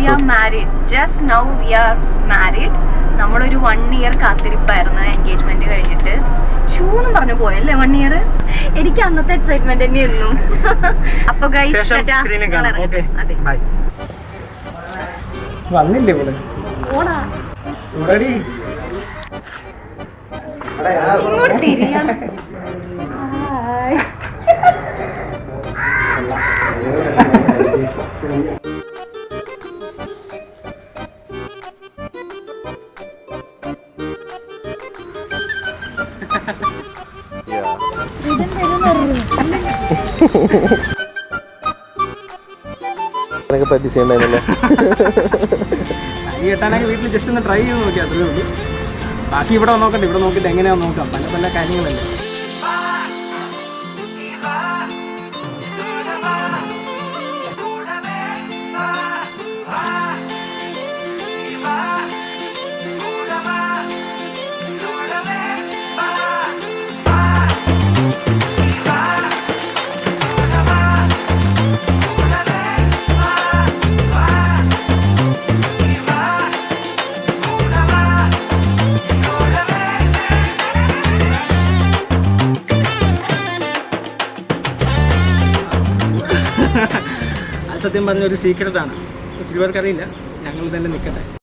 V are married. Just now we are married. നമ്മളൊരു 1 year കാത്തിരിപ്പായിരുന്നു engagement കഴിഞ്ഞിട്ട്. ഷൂന്നും പറഞ്ഞു പോയല്ലേ 1 year. എനിക്ക് അന്നത്തെ എക്സൈറ്റ്മെന്റ് തന്നെയായിരുന്നു. അപ്പൊ ഗൈസ് വന്നില്ലേ ഇവിടെ ഓടാ റെഡി ഇങ്ങോട്ട് തിരിയാ. കേട്ടാണെങ്കിൽ വീട്ടിൽ ജസ്റ്റ് ഒന്ന് ട്രൈ ചെയ്ത് നോക്കിയാൽ അത്രേ ഉള്ളൂ. ബാക്കി ഇവിടെ നോക്കട്ടെ, ഇവിടെ നോക്കിയിട്ട് എങ്ങനെയാണെന്ന് നോക്കാം. പല പല കാര്യങ്ങളല്ലേ. സത്യം പറഞ്ഞ ഒരു സീക്രട്ടാണ്, ഒത്തിരി പേർക്കറിയില്ല. ഞങ്ങൾ തന്നെ നിൽക്കട്ടെ.